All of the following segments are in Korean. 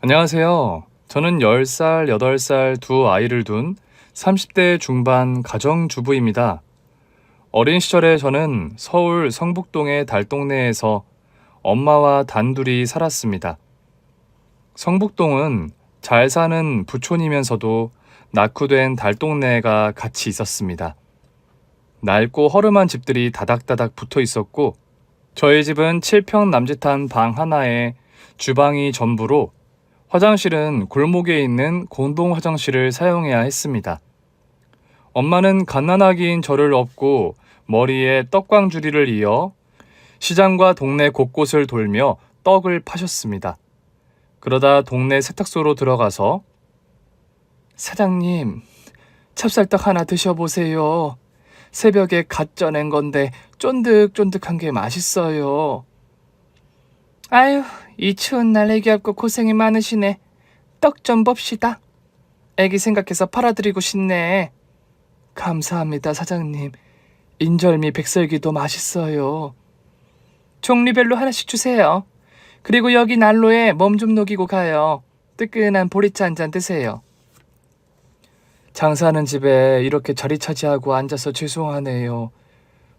안녕하세요. 저는 10살, 8살 두 아이를 둔 30대 중반 가정주부입니다. 어린 시절에 저는 서울 성북동의 달동네에서 엄마와 단둘이 살았습니다. 성북동은 잘 사는 부촌이면서도 낙후된 달동네가 같이 있었습니다. 낡고 허름한 집들이 다닥다닥 붙어 있었고, 저희 집은 7평 남짓한 방 하나에 주방이 전부로 화장실은 골목에 있는 공동 화장실을 사용해야 했습니다. 엄마는 갓난아기인 저를 업고 머리에 떡광주리를 이어 시장과 동네 곳곳을 돌며 떡을 파셨습니다. 그러다 동네 세탁소로 들어가서 사장님, 찹쌀떡 하나 드셔보세요. 새벽에 갓 쪄낸 건데 쫀득쫀득한 게 맛있어요. 아유, 이 추운 날 애기 없고 고생이 많으시네. 떡 좀 봅시다. 애기 생각해서 팔아드리고 싶네. 감사합니다, 사장님. 인절미 백설기도 맛있어요. 종류별로 하나씩 주세요. 그리고 여기 난로에 몸 좀 녹이고 가요. 뜨끈한 보리차 한 잔 드세요. 장사하는 집에 이렇게 자리 차지하고 앉아서 죄송하네요.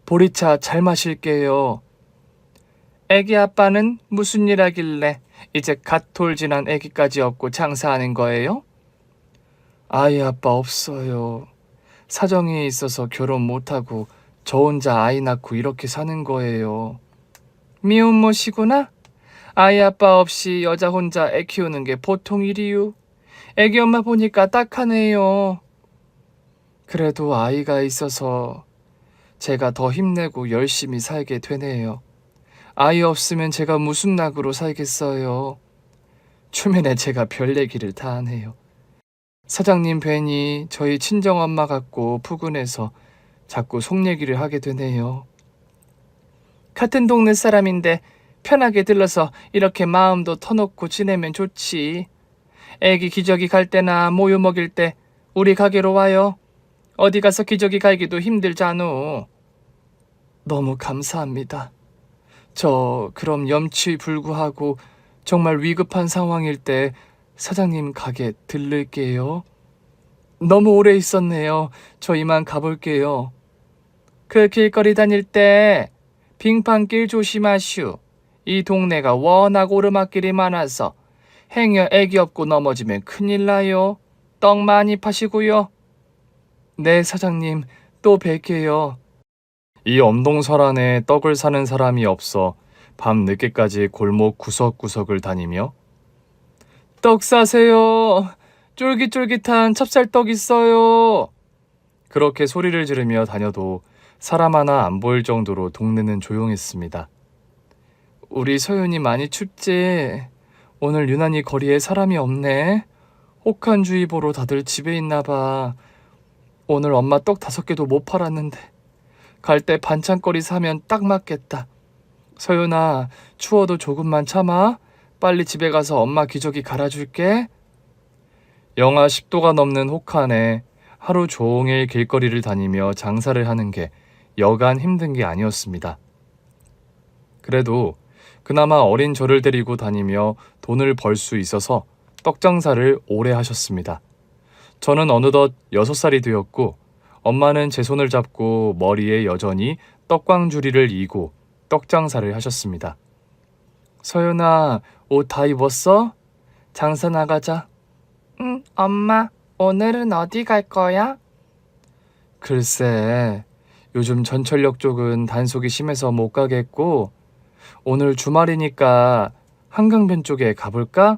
보리차 잘 마실게요. 애기 아빠는 무슨 일 하길래 이제 갓 돌진한 애기까지 업고 장사하는 거예요? 아이 아빠 없어요. 사정이 있어서 결혼 못하고 저 혼자 아이 낳고 이렇게 사는 거예요. 미혼모시구나? 아이 아빠 없이 여자 혼자 애 키우는 게 보통 일이유. 애기 엄마 보니까 딱하네요. 그래도 아이가 있어서 제가 더 힘내고 열심히 살게 되네요. 아이 없으면 제가 무슨 낙으로 살겠어요. 초면에 제가 별 얘기를 다 하네요. 사장님 뵈니 저희 친정엄마 같고 푸근해서 자꾸 속 얘기를 하게 되네요. 같은 동네 사람인데 편하게 들러서 이렇게 마음도 터놓고 지내면 좋지. 애기 기저귀 갈 때나 모유 먹일 때 우리 가게로 와요. 어디 가서 기저귀 갈기도 힘들잖아. 너무 감사합니다. 저 그럼 염치불구하고 정말 위급한 상황일 때 사장님 가게 들를게요. 너무 오래 있었네요. 저 이만 가볼게요. 그 길거리 다닐 때 빙판길 조심하슈. 이 동네가 워낙 오르막길이 많아서 행여 애기 없고 넘어지면 큰일 나요. 떡 많이 파시고요. 네, 사장님. 또 뵐게요. 이 엄동설안에 떡을 사는 사람이 없어 밤 늦게까지 골목 구석구석을 다니며 떡 사세요. 쫄깃쫄깃한 찹쌀떡 있어요. 그렇게 소리를 지르며 다녀도 사람 하나 안 보일 정도로 동네는 조용했습니다. 우리 서윤이 많이 춥지? 오늘 유난히 거리에 사람이 없네. 혹한주의보로 다들 집에 있나 봐. 오늘 엄마 떡 5개도 못 팔았는데 갈 때 반찬거리 사면 딱 맞겠다. 서윤아, 추워도 조금만 참아. 빨리 집에 가서 엄마 기저귀 갈아줄게. 영하 10도가 넘는 혹한에 하루 종일 길거리를 다니며 장사를 하는 게 여간 힘든 게 아니었습니다. 그래도 그나마 어린 저를 데리고 다니며 돈을 벌 수 있어서 떡 장사를 오래 하셨습니다. 저는 어느덧 6살이 되었고 엄마는 제 손을 잡고 머리에 여전히 떡광주리를 이고 떡 장사를 하셨습니다. 서윤아, 옷 다 입었어? 장사 나가자. 응, 엄마. 오늘은 어디 갈 거야? 글쎄, 요즘 전철역 쪽은 단속이 심해서 못 가겠고 오늘 주말이니까 한강변 쪽에 가볼까?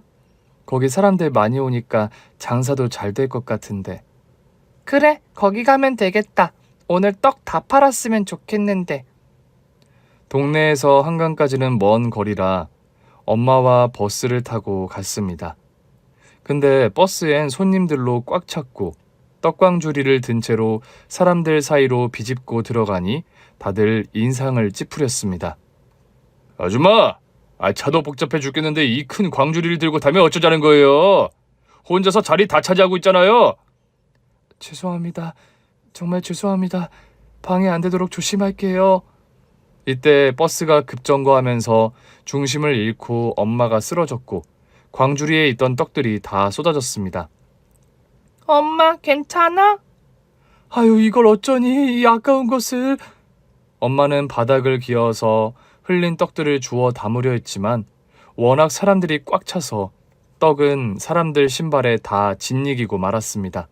거기 사람들 많이 오니까 장사도 잘 될 것 같은데. 그래, 거기 가면 되겠다. 오늘 떡 다 팔았으면 좋겠는데. 동네에서 한강까지는 먼 거리라 엄마와 버스를 타고 갔습니다. 근데 버스엔 손님들로 꽉 찼고 떡광주리를 든 채로 사람들 사이로 비집고 들어가니 다들 인상을 찌푸렸습니다. 아줌마! 차도 복잡해 죽겠는데 이 큰 광주리를 들고 타면 어쩌자는 거예요? 혼자서 자리 다 차지하고 있잖아요. 죄송합니다. 정말 죄송합니다. 방해 안 되도록 조심할게요. 이때 버스가 급정거하면서 중심을 잃고 엄마가 쓰러졌고 광주리에 있던 떡들이 다 쏟아졌습니다. 엄마, 괜찮아? 아유, 이걸 어쩌니, 이 아까운 것을. 엄마는 바닥을 기어서 흘린 떡들을 주워 담으려 했지만 워낙 사람들이 꽉 차서 떡은 사람들 신발에 다 짓이기고 말았습니다.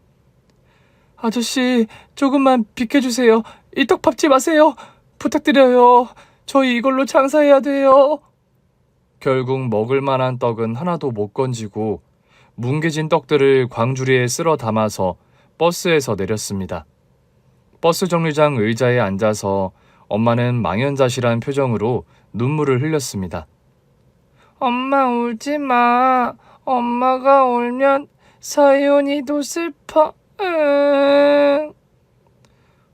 아저씨, 조금만 비켜주세요. 이 떡 밟지 마세요. 부탁드려요. 저희 이걸로 장사해야 돼요. 결국 먹을 만한 떡은 하나도 못 건지고 뭉개진 떡들을 광주리에 쓸어 담아서 버스에서 내렸습니다. 버스 정류장 의자에 앉아서 엄마는 망연자실한 표정으로 눈물을 흘렸습니다. 엄마, 울지 마. 엄마가 울면 서윤이도 슬퍼.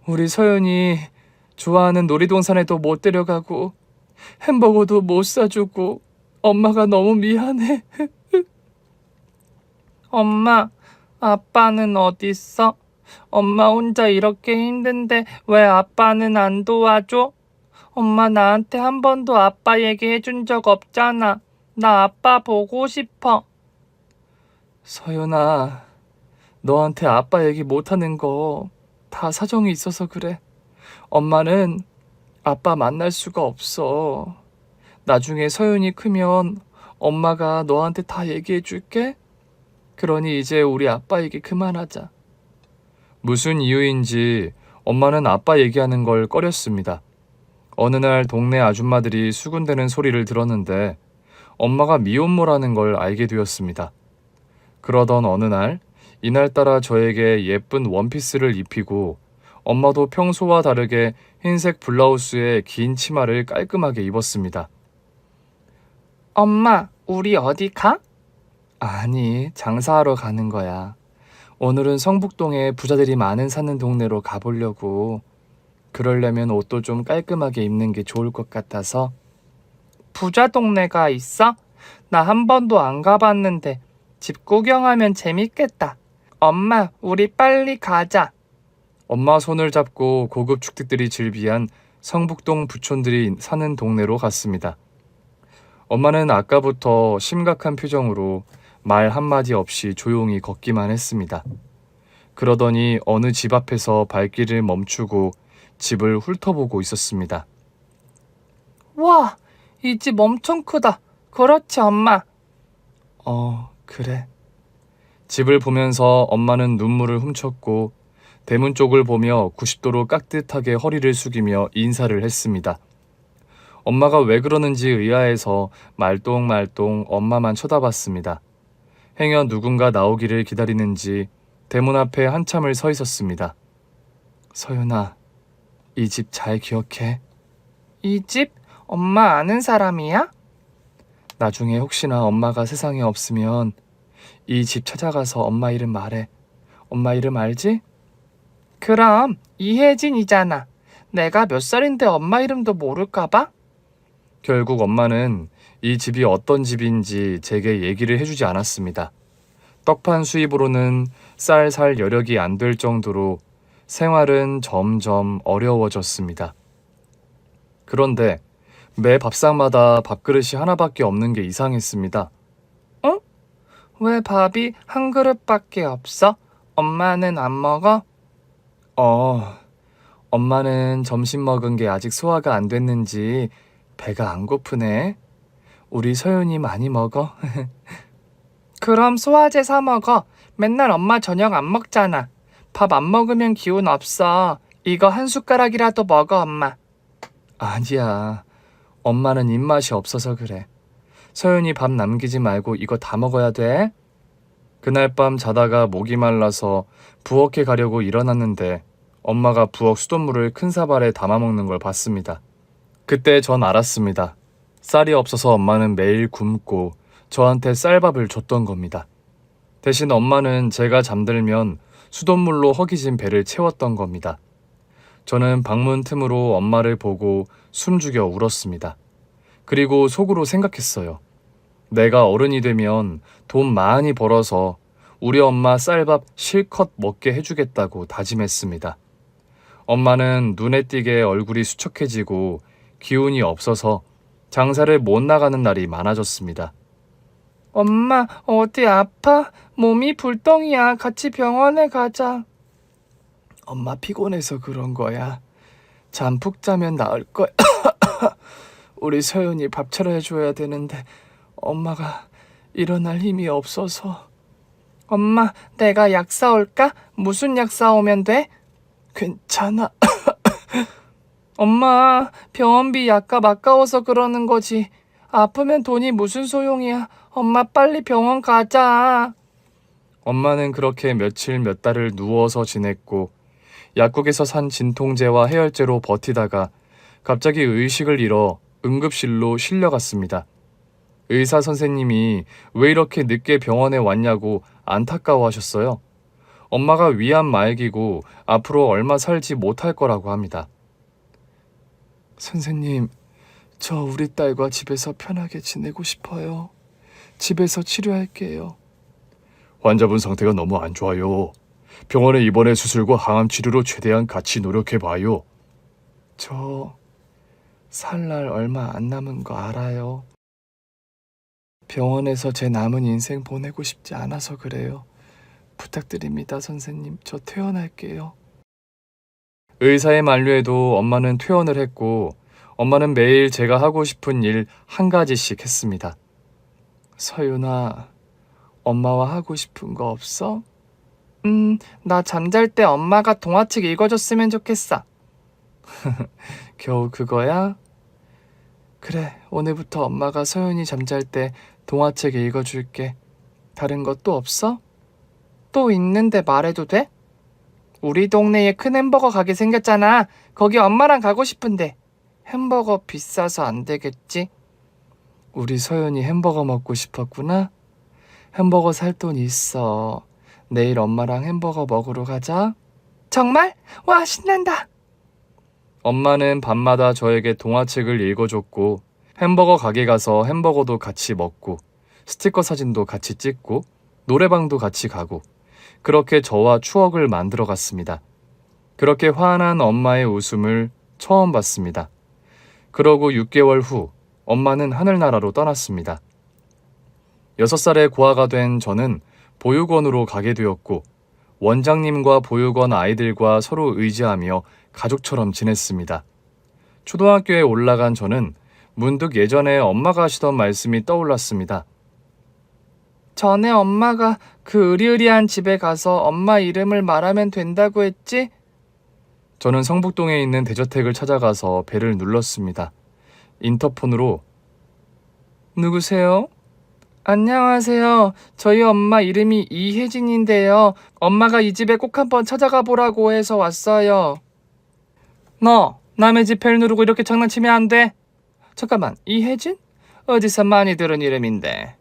우리 서윤이 좋아하는 놀이동산에도 못 데려가고 햄버거도 못 사주고 엄마가 너무 미안해. 엄마, 아빠는 어딨어? 엄마 혼자 이렇게 힘든데 왜 아빠는 안 도와줘? 엄마 나한테 한 번도 아빠 얘기해준 적 없잖아. 나 아빠 보고 싶어. 서윤아, 너한테 아빠 얘기 못하는 거 다 사정이 있어서 그래. 엄마는 아빠 만날 수가 없어. 나중에 서윤이 크면 엄마가 너한테 다 얘기해 줄게. 그러니 이제 우리 아빠 얘기 그만하자. 무슨 이유인지 엄마는 아빠 얘기하는 걸 꺼렸습니다. 어느 날 동네 아줌마들이 수군대는 소리를 들었는데 엄마가 미혼모라는 걸 알게 되었습니다. 그러던 어느 날, 이날따라 저에게 예쁜 원피스를 입히고 엄마도 평소와 다르게 흰색 블라우스에 긴 치마를 깔끔하게 입었습니다. 엄마, 우리 어디 가? 아니, 장사하러 가는 거야. 오늘은 성북동에 부자들이 많은 사는 동네로 가보려고. 그러려면 옷도 좀 깔끔하게 입는 게 좋을 것 같아서. 부자 동네가 있어? 나 한 번도 안 가봤는데 집 구경하면 재밌겠다. 엄마, 우리 빨리 가자. 엄마 손을 잡고 고급 축득들이 즐비한 성북동 부촌들이 사는 동네로 갔습니다. 엄마는 아까부터 심각한 표정으로 말 한마디 없이 조용히 걷기만 했습니다. 그러더니 어느 집 앞에서 발길을 멈추고 집을 훑어보고 있었습니다. 와, 이 집 엄청 크다. 그렇지, 엄마? 그래. 집을 보면서 엄마는 눈물을 훔쳤고 대문 쪽을 보며 90도로 깍듯하게 허리를 숙이며 인사를 했습니다. 엄마가 왜 그러는지 의아해서 말똥말똥 엄마만 쳐다봤습니다. 행여 누군가 나오기를 기다리는지 대문 앞에 한참을 서 있었습니다. 서윤아, 이 집 잘 기억해. 이 집? 엄마 아는 사람이야? 나중에 혹시나 엄마가 세상에 없으면 이 집 찾아가서 엄마 이름 말해. 엄마 이름 알지? 그럼 이혜진이잖아. 내가 몇 살인데 엄마 이름도 모를까봐? 결국 엄마는 이 집이 어떤 집인지 제게 얘기를 해주지 않았습니다. 떡판 수입으로는 쌀 살 여력이 안 될 정도로 생활은 점점 어려워졌습니다. 그런데 매 밥상마다 밥그릇이 하나밖에 없는 게 이상했습니다. 어? 왜 밥이 한 그릇밖에 없어? 엄마는 안 먹어? 엄마는 점심 먹은 게 아직 소화가 안 됐는지 배가 안 고프네. 우리 서윤이 많이 먹어. 그럼 소화제 사 먹어. 맨날 엄마 저녁 안 먹잖아. 밥 안 먹으면 기운 없어. 이거 한 숟가락이라도 먹어, 엄마. 아니야. 엄마는 입맛이 없어서 그래. 서윤이 밥 남기지 말고 이거 다 먹어야 돼. 그날 밤 자다가 목이 말라서 부엌에 가려고 일어났는데 엄마가 부엌 수돗물을 큰 사발에 담아 먹는 걸 봤습니다. 그때 전 알았습니다. 쌀이 없어서 엄마는 매일 굶고 저한테 쌀밥을 줬던 겁니다. 대신 엄마는 제가 잠들면 수돗물로 허기진 배를 채웠던 겁니다. 저는 방문 틈으로 엄마를 보고 숨죽여 울었습니다. 그리고 속으로 생각했어요. 내가 어른이 되면 돈 많이 벌어서 우리 엄마 쌀밥 실컷 먹게 해주겠다고 다짐했습니다. 엄마는 눈에 띄게 얼굴이 수척해지고 기운이 없어서 장사를 못 나가는 날이 많아졌습니다. 엄마, 어디 아파? 몸이 불덩이야. 같이 병원에 가자. 엄마 피곤해서 그런 거야. 잠 푹 자면 나을 거야. 우리 서연이 밥 차려줘야 되는데 엄마가 일어날 힘이 없어서. 엄마, 내가 약 사올까? 무슨 약 사오면 돼? 괜찮아. 엄마, 병원비 약값 아까워서 그러는 거지. 아프면 돈이 무슨 소용이야. 엄마 빨리 병원 가자. 엄마는 그렇게 며칠 몇 달을 누워서 지냈고 약국에서 산 진통제와 해열제로 버티다가 갑자기 의식을 잃어 응급실로 실려갔습니다. 의사 선생님이 왜 이렇게 늦게 병원에 왔냐고 안타까워하셨어요. 엄마가 위암 말기고 앞으로 얼마 살지 못할 거라고 합니다. 선생님, 저 우리 딸과 집에서 편하게 지내고 싶어요. 집에서 치료할게요. 환자분 상태가 너무 안 좋아요. 병원에 입원해 수술과 항암 치료로 최대한 같이 노력해봐요. 저 살 날 얼마 안 남은 거 알아요. 병원에서 제 남은 인생 보내고 싶지 않아서 그래요. 부탁드립니다, 선생님. 저 퇴원할게요. 의사의 만류에도 엄마는 퇴원을 했고 엄마는 매일 제가 하고 싶은 일 한 가지씩 했습니다. 서윤아, 엄마와 하고 싶은 거 없어? 나 잠잘 때 엄마가 동화책 읽어줬으면 좋겠어. 겨우 그거야? 그래, 오늘부터 엄마가 서윤이 잠잘 때 동화책 읽어줄게. 다른 것도 없어? 또 있는데 말해도 돼? 우리 동네에 큰 햄버거 가게 생겼잖아. 거기 엄마랑 가고 싶은데. 햄버거 비싸서 안 되겠지? 우리 서윤이 햄버거 먹고 싶었구나? 햄버거 살 돈 있어. 내일 엄마랑 햄버거 먹으러 가자. 정말? 와, 신난다. 엄마는 밤마다 저에게 동화책을 읽어줬고 햄버거 가게 가서 햄버거도 같이 먹고 스티커 사진도 같이 찍고 노래방도 같이 가고 그렇게 저와 추억을 만들어 갔습니다. 그렇게 환한 엄마의 웃음을 처음 봤습니다. 그러고 6개월 후 엄마는 하늘나라로 떠났습니다. 6살에 고아가 된 저는 보육원으로 가게 되었고 원장님과 보육원 아이들과 서로 의지하며 가족처럼 지냈습니다. 초등학교에 올라간 저는 문득 예전에 엄마가 하시던 말씀이 떠올랐습니다. 전에 엄마가 그 으리으리한 집에 가서 엄마 이름을 말하면 된다고 했지? 저는 성북동에 있는 대저택을 찾아가서 벨을 눌렀습니다. 인터폰으로 누구세요? 안녕하세요. 저희 엄마 이름이 이혜진인데요. 엄마가 이 집에 꼭 한번 찾아가 보라고 해서 왔어요. 너 남의 집 벨 누르고 이렇게 장난치면 안 돼. 잠깐만, 이혜진? 어디서 많이 들은 이름인데.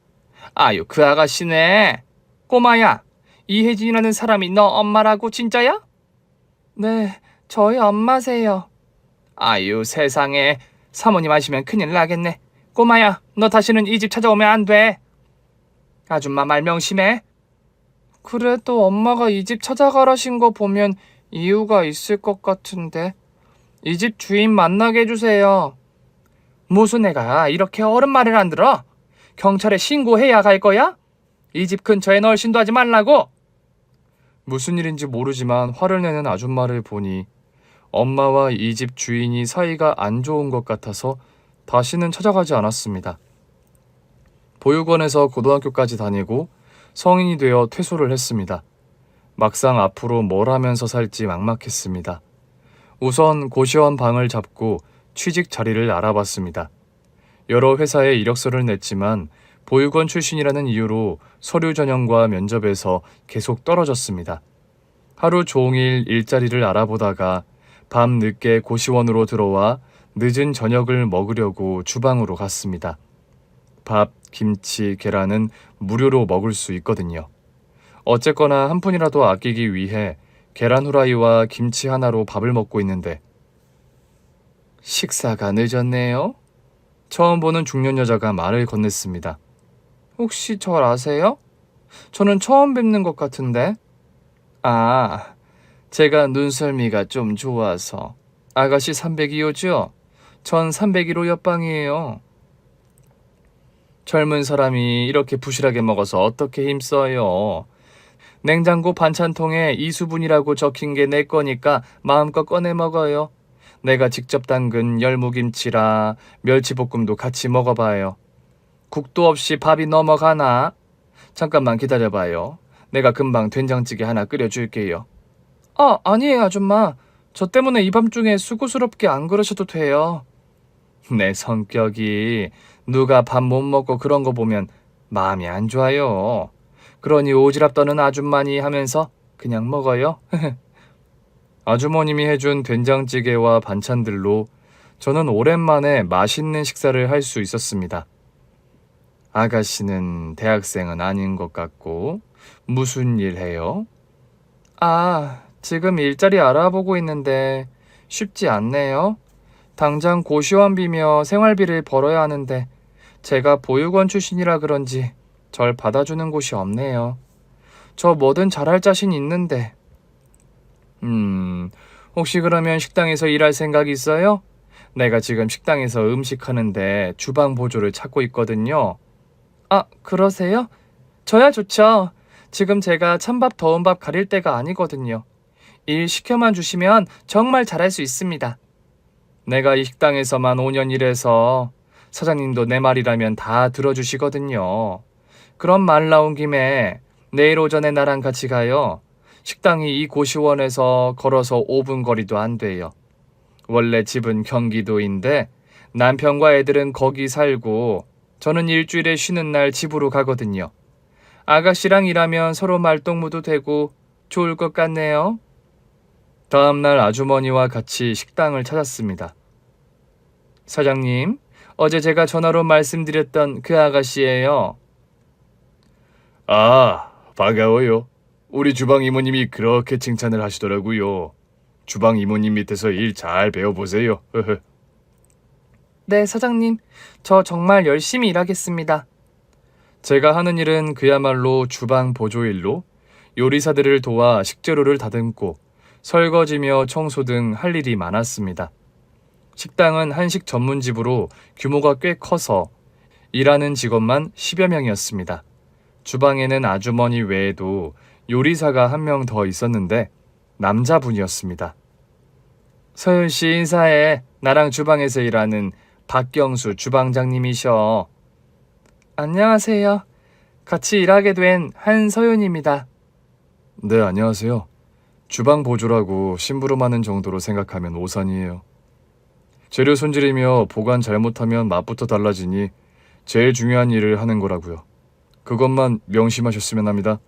아유, 그 아가씨네. 꼬마야, 이혜진이라는 사람이 너 엄마라고 진짜야? 네, 저희 엄마세요. 아유, 세상에. 사모님 아시면 큰일 나겠네. 꼬마야, 너 다시는 이 집 찾아오면 안 돼. 아줌마 말 명심해. 그래도 엄마가 이 집 찾아가라신 거 보면 이유가 있을 것 같은데. 이 집 주인 만나게 해주세요. 무슨 애가 이렇게 어른 말을 안 들어? 경찰에 신고해야 갈 거야? 이 집 근처에 널씬도 하지 말라고. 무슨 일인지 모르지만 화를 내는 아줌마를 보니 엄마와 이 집 주인이 사이가 안 좋은 것 같아서 다시는 찾아가지 않았습니다. 보육원에서 고등학교까지 다니고 성인이 되어 퇴소를 했습니다. 막상 앞으로 뭘 하면서 살지 막막했습니다. 우선 고시원 방을 잡고 취직 자리를 알아봤습니다. 여러 회사에 이력서를 냈지만 보육원 출신이라는 이유로 서류 전형과 면접에서 계속 떨어졌습니다. 하루 종일 일자리를 알아보다가 밤 늦게 고시원으로 들어와 늦은 저녁을 먹으려고 주방으로 갔습니다. 밥, 김치, 계란은 무료로 먹을 수 있거든요. 어쨌거나 한 푼이라도 아끼기 위해 계란 후라이와 김치 하나로 밥을 먹고 있는데 식사가 늦었네요. 처음 보는 중년 여자가 말을 건넸습니다. 혹시 절 아세요? 저는 처음 뵙는 것 같은데. 아, 제가 눈썰미가 좀 좋아서. 아가씨 302호죠? 전 301호 옆방이에요. 젊은 사람이 이렇게 부실하게 먹어서 어떻게 힘써요? 냉장고 반찬통에 이수분이라고 적힌 게 내 거니까 마음껏 꺼내 먹어요. 내가 직접 담근 열무김치라 멸치볶음도 같이 먹어봐요. 국도 없이 밥이 넘어가나? 잠깐만 기다려봐요. 내가 금방 된장찌개 하나 끓여줄게요. 아니에요, 아줌마. 저 때문에 이 밤중에 수고스럽게 안 그러셔도 돼요. 내 성격이 누가 밥 못 먹고 그런 거 보면 마음이 안 좋아요. 그러니 오지랖 떠는 아줌마니 하면서 그냥 먹어요. 아주머님이 해준 된장찌개와 반찬들로 저는 오랜만에 맛있는 식사를 할 수 있었습니다. 아가씨는 대학생은 아닌 것 같고 무슨 일 해요? 지금 일자리 알아보고 있는데 쉽지 않네요. 당장 고시원비며 생활비를 벌어야 하는데 제가 보육원 출신이라 그런지 절 받아주는 곳이 없네요. 저 뭐든 잘할 자신 있는데. 혹시 그러면 식당에서 일할 생각 있어요? 내가 지금 식당에서 음식하는데 주방 보조를 찾고 있거든요. 그러세요? 저야 좋죠. 지금 제가 찬밥 더운 밥 가릴 때가 아니거든요. 일 시켜만 주시면 정말 잘할 수 있습니다. 내가 이 식당에서만 5년 일해서 사장님도 내 말이라면 다 들어주시거든요. 그럼 말 나온 김에 내일 오전에 나랑 같이 가요. 식당이 이 고시원에서 걸어서 5분 거리도 안 돼요. 원래 집은 경기도인데 남편과 애들은 거기 살고 저는 일주일에 쉬는 날 집으로 가거든요. 아가씨랑 일하면 서로 말동무도 되고 좋을 것 같네요. 다음날 아주머니와 같이 식당을 찾았습니다. 사장님, 어제 제가 전화로 말씀드렸던 그 아가씨예요. 반가워요. 우리 주방 이모님이 그렇게 칭찬을 하시더라고요. 주방 이모님 밑에서 일 잘 배워보세요. 네, 사장님. 저 정말 열심히 일하겠습니다. 제가 하는 일은 그야말로 주방 보조일로 요리사들을 도와 식재료를 다듬고 설거지며 청소 등 할 일이 많았습니다. 식당은 한식 전문집으로 규모가 꽤 커서 일하는 직원만 10여 명이었습니다. 주방에는 아주머니 외에도 요리사가 한 명 더 있었는데 남자분이었습니다. 서윤 씨 인사해. 나랑 주방에서 일하는 박경수 주방장님이셔. 안녕하세요. 같이 일하게 된 한서윤입니다. 네, 안녕하세요. 주방 보조라고 심부름하는 정도로 생각하면 오산이에요. 재료 손질이며 보관 잘못하면 맛부터 달라지니 제일 중요한 일을 하는 거라고요. 그것만 명심하셨으면 합니다.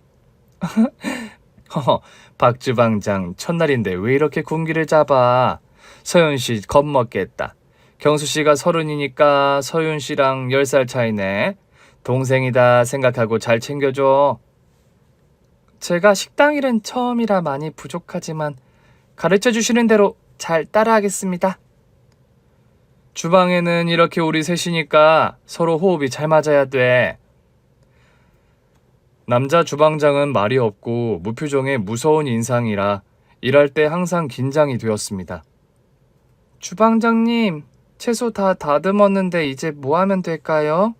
박 주방장 첫날인데 왜 이렇게 군기를 잡아? 서윤 씨 겁먹겠다. 경수 씨가 30이니까 서윤 씨랑 10살 차이네. 동생이다 생각하고 잘 챙겨줘. 제가 식당 일은 처음이라 많이 부족하지만 가르쳐 주시는 대로 잘 따라하겠습니다. 주방에는 이렇게 우리 셋이니까 서로 호흡이 잘 맞아야 돼. 남자 주방장은 말이 없고 무표정의 무서운 인상이라 일할 때 항상 긴장이 되었습니다. 주방장님, 채소 다 다듬었는데 이제 뭐 하면 될까요?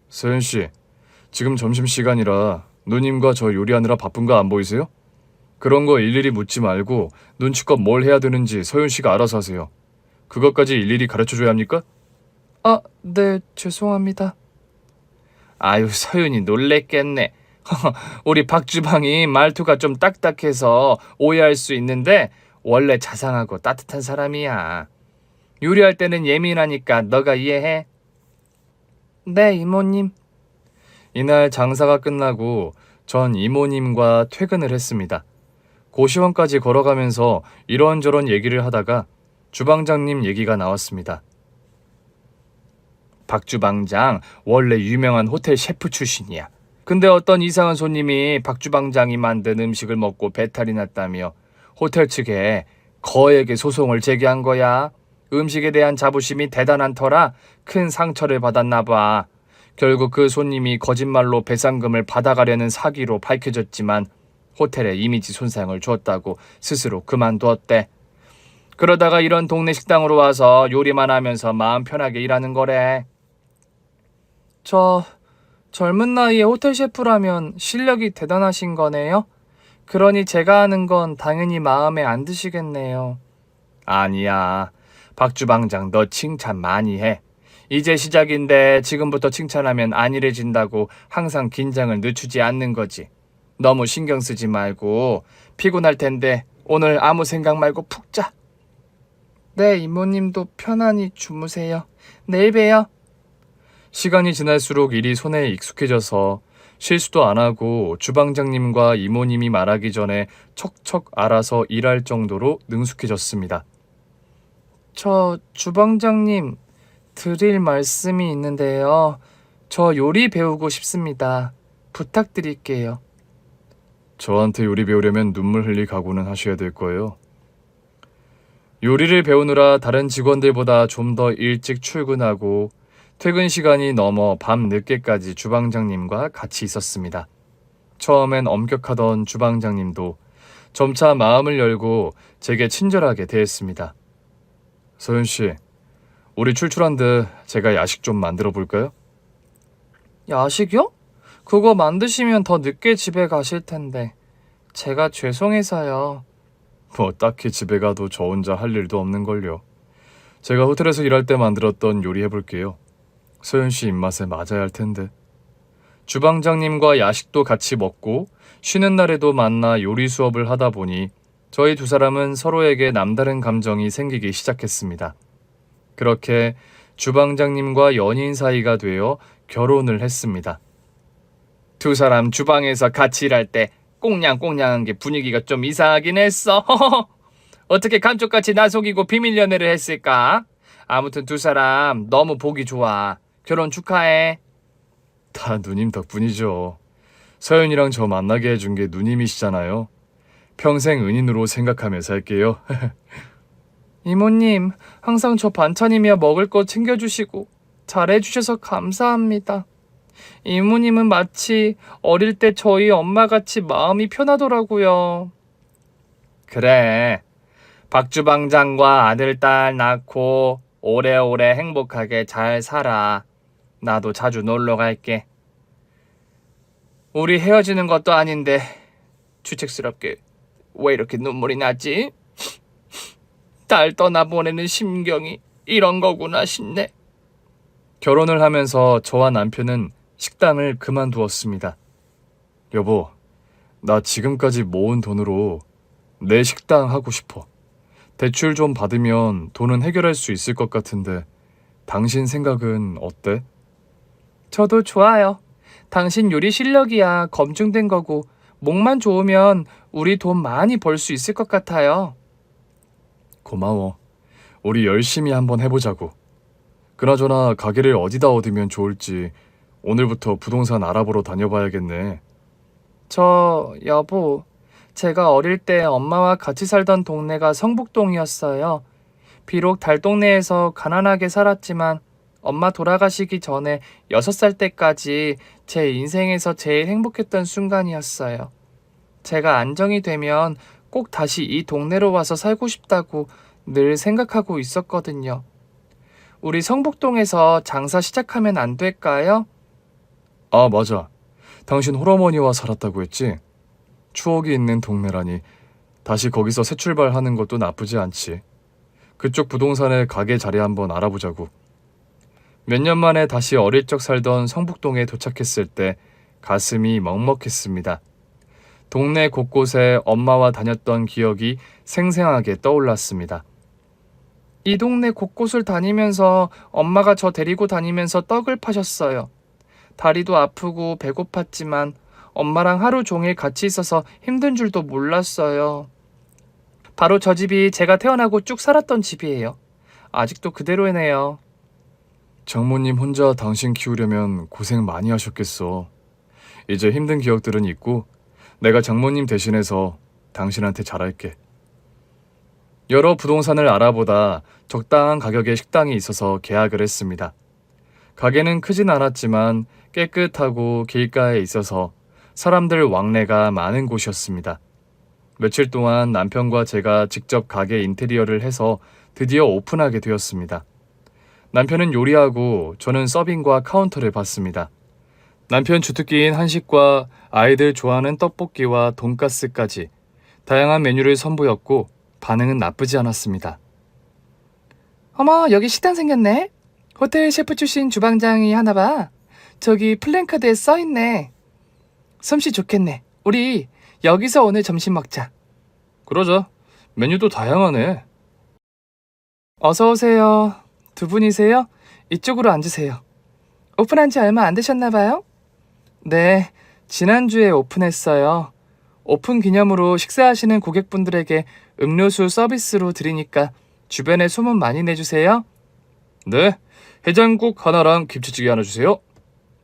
서현 씨, 지금 점심시간이라 누님과 저 요리하느라 바쁜 거 안 보이세요? 그런 거 일일이 묻지 말고 눈치껏 뭘 해야 되는지 서윤 씨가 알아서 하세요. 그것까지 일일이 가르쳐줘야 합니까? 네, 죄송합니다. 아유, 서윤이 놀랬겠네. 우리 박주방이 말투가 좀 딱딱해서 오해할 수 있는데 원래 자상하고 따뜻한 사람이야. 요리할 때는 예민하니까 너가 이해해. 네, 이모님. 이날 장사가 끝나고 전 이모님과 퇴근을 했습니다. 고시원까지 걸어가면서 이런저런 얘기를 하다가 주방장님 얘기가 나왔습니다. 박 주방장 원래 유명한 호텔 셰프 출신이야. 근데 어떤 이상한 손님이 박 주방장이 만든 음식을 먹고 배탈이 났다며 호텔 측에 거액의 소송을 제기한 거야. 음식에 대한 자부심이 대단한 터라 큰 상처를 받았나 봐. 결국 그 손님이 거짓말로 배상금을 받아가려는 사기로 밝혀졌지만 호텔에 이미지 손상을 줬다고 스스로 그만두었대. 그러다가 이런 동네 식당으로 와서 요리만 하면서 마음 편하게 일하는 거래. 저 젊은 나이에 호텔 셰프라면 실력이 대단하신 거네요? 그러니 제가 하는 건 당연히 마음에 안 드시겠네요. 아니야. 박 주방장 너 칭찬 많이 해. 이제 시작인데 지금부터 칭찬하면 안일해진다고 항상 긴장을 늦추지 않는 거지. 너무 신경 쓰지 말고 피곤할 텐데 오늘 아무 생각 말고 푹 자. 네, 이모님도 편안히 주무세요. 내일 봬요. 시간이 지날수록 일이 손에 익숙해져서 실수도 안 하고 주방장님과 이모님이 말하기 전에 척척 알아서 일할 정도로 능숙해졌습니다. 저 주방장님 드릴 말씀이 있는데요. 저 요리 배우고 싶습니다. 부탁드릴게요. 저한테 요리 배우려면 눈물 흘릴 각오는 하셔야 될 거예요. 요리를 배우느라 다른 직원들보다 좀 더 일찍 출근하고 퇴근 시간이 넘어 밤 늦게까지 주방장님과 같이 있었습니다. 처음엔 엄격하던 주방장님도 점차 마음을 열고 제게 친절하게 대했습니다. 서윤 씨, 우리 출출한데 제가 야식 좀 만들어 볼까요? 야식이요? 그거 만드시면 더 늦게 집에 가실 텐데. 제가 죄송해서요. 뭐 딱히 집에 가도 저 혼자 할 일도 없는걸요. 제가 호텔에서 일할 때 만들었던 요리 해볼게요. 서윤 씨 입맛에 맞아야 할 텐데. 주방장님과 야식도 같이 먹고 쉬는 날에도 만나 요리 수업을 하다 보니 저희 두 사람은 서로에게 남다른 감정이 생기기 시작했습니다. 그렇게 주방장님과 연인 사이가 되어 결혼을 했습니다. 두 사람 주방에서 같이 일할 때 꽁냥꽁냥한 게 분위기가 좀 이상하긴 했어. 어떻게 감쪽같이 나 속이고 비밀 연애를 했을까? 아무튼 두 사람 너무 보기 좋아. 결혼 축하해. 다 누님 덕분이죠. 서윤이랑 저 만나게 해준 게 누님이시잖아요. 평생 은인으로 생각하며 살게요. 이모님, 항상 저 반찬이며 먹을 거 챙겨주시고 잘해주셔서 감사합니다. 이모님은 마치 어릴 때 저희 엄마같이 마음이 편하더라고요. 그래, 박 주방장과 아들, 딸 낳고 오래오래 행복하게 잘 살아. 나도 자주 놀러 갈게. 우리 헤어지는 것도 아닌데 주책스럽게 왜 이렇게 눈물이 나지? 딸 떠나보내는 심경이 이런 거구나 싶네. 결혼을 하면서 저와 남편은 식당을 그만두었습니다. 여보, 나 지금까지 모은 돈으로 내 식당 하고 싶어. 대출 좀 받으면 돈은 해결할 수 있을 것 같은데 당신 생각은 어때? 저도 좋아요. 당신 요리 실력이야 검증된 거고 목만 좋으면 우리 돈 많이 벌 수 있을 것 같아요. 고마워. 우리 열심히 한번 해보자고. 그나저나 가게를 어디다 얻으면 좋을지 오늘부터 부동산 알아보러 다녀봐야겠네. 여보, 제가 어릴 때 엄마와 같이 살던 동네가 성북동이었어요. 비록 달동네에서 가난하게 살았지만 엄마 돌아가시기 전에 6살 때까지 제 인생에서 제일 행복했던 순간이었어요. 제가 안정이 되면 꼭 다시 이 동네로 와서 살고 싶다고 늘 생각하고 있었거든요. 우리 성북동에서 장사 시작하면 안 될까요? 아, 맞아. 당신 홀어머니와 살았다고 했지? 추억이 있는 동네라니 다시 거기서 새 출발하는 것도 나쁘지 않지. 그쪽 부동산에 가게 자리 한번 알아보자고. 몇 년 만에 다시 어릴 적 살던 성북동에 도착했을 때 가슴이 먹먹했습니다. 동네 곳곳에 엄마와 다녔던 기억이 생생하게 떠올랐습니다. 이 동네 곳곳을 다니면서 엄마가 저 데리고 다니면서 떡을 파셨어요. 다리도 아프고 배고팠지만 엄마랑 하루 종일 같이 있어서 힘든 줄도 몰랐어요. 바로 저 집이 제가 태어나고 쭉 살았던 집이에요. 아직도 그대로네요. 장모님 혼자 당신 키우려면 고생 많이 하셨겠어. 이제 힘든 기억들은 잊고 내가 장모님 대신해서 당신한테 잘할게. 여러 부동산을 알아보다 적당한 가격의 식당이 있어서 계약을 했습니다. 가게는 크진 않았지만 깨끗하고 길가에 있어서 사람들 왕래가 많은 곳이었습니다. 며칠 동안 남편과 제가 직접 가게 인테리어를 해서 드디어 오픈하게 되었습니다. 남편은 요리하고 저는 서빙과 카운터를 봤습니다. 남편 주특기인 한식과 아이들 좋아하는 떡볶이와 돈가스까지 다양한 메뉴를 선보였고 반응은 나쁘지 않았습니다. 어머, 여기 식당 생겼네. 호텔 셰프 출신 주방장이 하나 봐. 저기 플랜카드에 써있네. 솜씨 좋겠네. 우리 여기서 오늘 점심 먹자. 그러자. 메뉴도 다양하네. 어서 오세요. 두 분이세요? 이쪽으로 앉으세요. 오픈한 지 얼마 안 되셨나 봐요? 네, 지난주에 오픈했어요. 오픈 기념으로 식사하시는 고객분들에게 음료수 서비스로 드리니까 주변에 소문 많이 내주세요. 네, 해장국 하나랑 김치찌개 하나 주세요.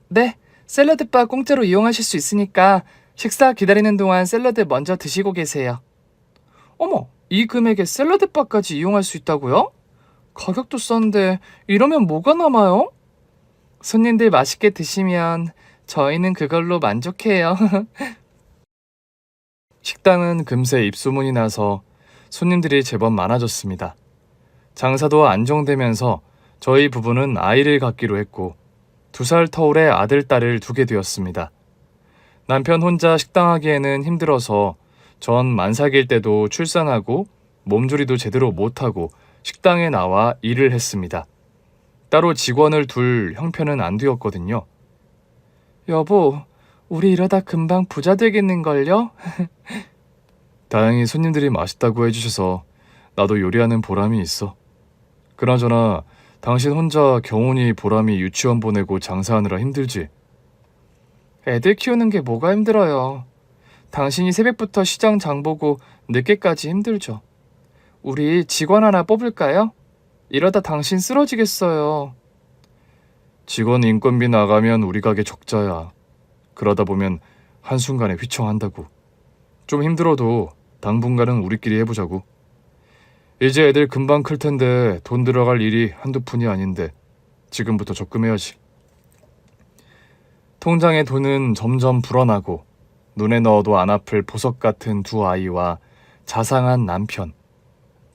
네, 샐러드바 공짜로 이용하실 수 있으니까 식사 기다리는 동안 샐러드 먼저 드시고 계세요. 어머, 이 금액에 샐러드바까지 이용할 수 있다고요? 가격도 싼데 이러면 뭐가 남아요? 손님들 맛있게 드시면 저희는 그걸로 만족해요. 식당은 금세 입소문이 나서 손님들이 제법 많아졌습니다. 장사도 안정되면서 저희 부부는 아이를 갖기로 했고 2살 터울의 아들, 딸을 두게 되었습니다. 남편 혼자 식당 하기에는 힘들어서 전 만삭일 때도 출산하고 몸조리도 제대로 못하고 식당에 나와 일을 했습니다. 따로 직원을 둘 형편은 안 되었거든요. 여보, 우리 이러다 금방 부자 되겠는걸요? 다행히 손님들이 맛있다고 해주셔서 나도 요리하는 보람이 있어. 그나저나 당신 혼자 경훈이 보람이 유치원 보내고 장사하느라 힘들지? 애들 키우는 게 뭐가 힘들어요. 당신이 새벽부터 시장 장 보고 늦게까지 힘들죠. 우리 직원 하나 뽑을까요? 이러다 당신 쓰러지겠어요. 직원 인건비 나가면 우리 가게 적자야. 그러다 보면 한순간에 휘청한다고. 좀 힘들어도 당분간은 우리끼리 해보자고. 이제 애들 금방 클 텐데 돈 들어갈 일이 한두 푼이 아닌데 지금부터 적금해야지. 통장에 돈은 점점 불어나고 눈에 넣어도 안 아플 보석 같은 두 아이와 자상한 남편.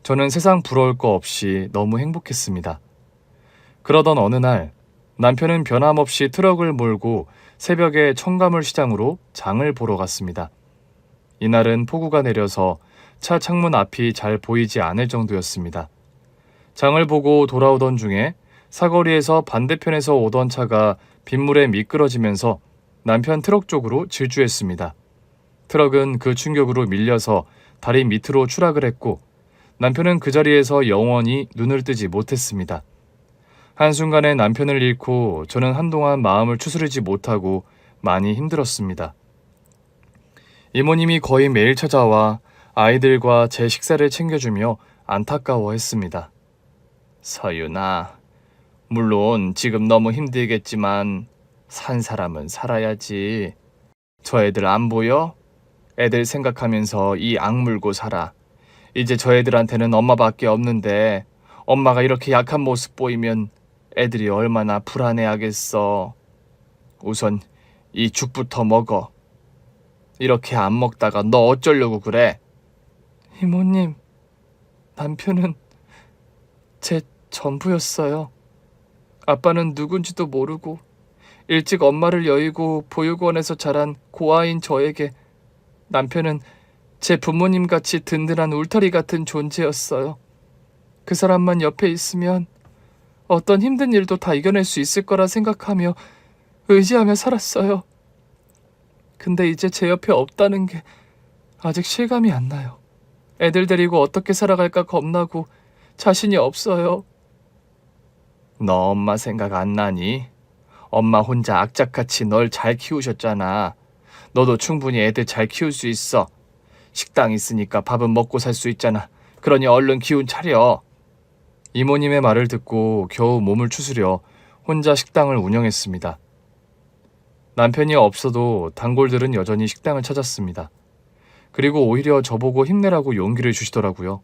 저는 세상 부러울 거 없이 너무 행복했습니다. 그러던 어느 날 남편은 변함없이 트럭을 몰고 새벽에 청가물 시장으로 장을 보러 갔습니다. 이날은 폭우가 내려서 차 창문 앞이 잘 보이지 않을 정도였습니다. 장을 보고 돌아오던 중에 사거리에서 반대편에서 오던 차가 빗물에 미끄러지면서 남편 트럭 쪽으로 질주했습니다. 트럭은 그 충격으로 밀려서 다리 밑으로 추락을 했고 남편은 그 자리에서 영원히 눈을 뜨지 못했습니다. 한순간에 남편을 잃고 저는 한동안 마음을 추스르지 못하고 많이 힘들었습니다. 이모님이 거의 매일 찾아와 아이들과 제 식사를 챙겨주며 안타까워했습니다. 서윤아, 물론 지금 너무 힘들겠지만 산 사람은 살아야지. 저 애들 안 보여? 애들 생각하면서 이 악물고 살아. 이제 저 애들한테는 엄마밖에 없는데 엄마가 이렇게 약한 모습 보이면 애들이 얼마나 불안해하겠어. 우선 이 죽부터 먹어. 이렇게 안 먹다가 너 어쩌려고 그래? 이모님, 남편은 제 전부였어요. 아빠는 누군지도 모르고 일찍 엄마를 여의고 보육원에서 자란 고아인 저에게 남편은 제 부모님같이 든든한 울타리 같은 존재였어요. 그 사람만 옆에 있으면 어떤 힘든 일도 다 이겨낼 수 있을 거라 생각하며 의지하며 살았어요. 근데 이제 제 옆에 없다는 게 아직 실감이 안 나요. 애들 데리고 어떻게 살아갈까 겁나고 자신이 없어요. 너 엄마 생각 안 나니? 엄마 혼자 악착같이 널 잘 키우셨잖아. 너도 충분히 애들 잘 키울 수 있어. 식당 있으니까 밥은 먹고 살 수 있잖아. 그러니 얼른 기운 차려. 이모님의 말을 듣고 겨우 몸을 추스려 혼자 식당을 운영했습니다. 남편이 없어도 단골들은 여전히 식당을 찾았습니다. 그리고 오히려 저보고 힘내라고 용기를 주시더라고요.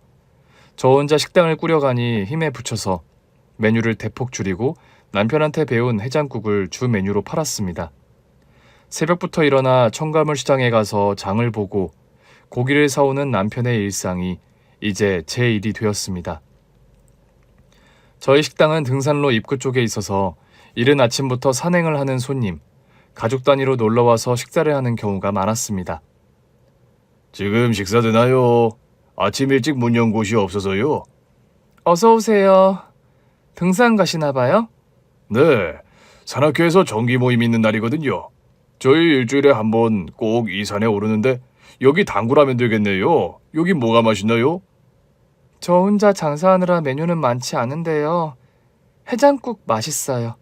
저 혼자 식당을 꾸려가니 힘에 부쳐서 메뉴를 대폭 줄이고 남편한테 배운 해장국을 주 메뉴로 팔았습니다. 새벽부터 일어나 청가물 시장에 가서 장을 보고 고기를 사오는 남편의 일상이 이제 제 일이 되었습니다. 저희 식당은 등산로 입구 쪽에 있어서 이른 아침부터 산행을 하는 손님, 가족 단위로 놀러와서 식사를 하는 경우가 많았습니다. 지금 식사 되나요? 아침 일찍 문 연 곳이 없어서요. 어서 오세요. 등산 가시나 봐요? 네, 산악회에서 정기 모임 있는 날이거든요. 저희 일주일에 한 번 꼭 이 산에 오르는데 여기 당구라면 되겠네요. 여기 뭐가 맛있나요? 저 혼자 장사하느라 메뉴는 많지 않은데요. 해장국 맛있어요.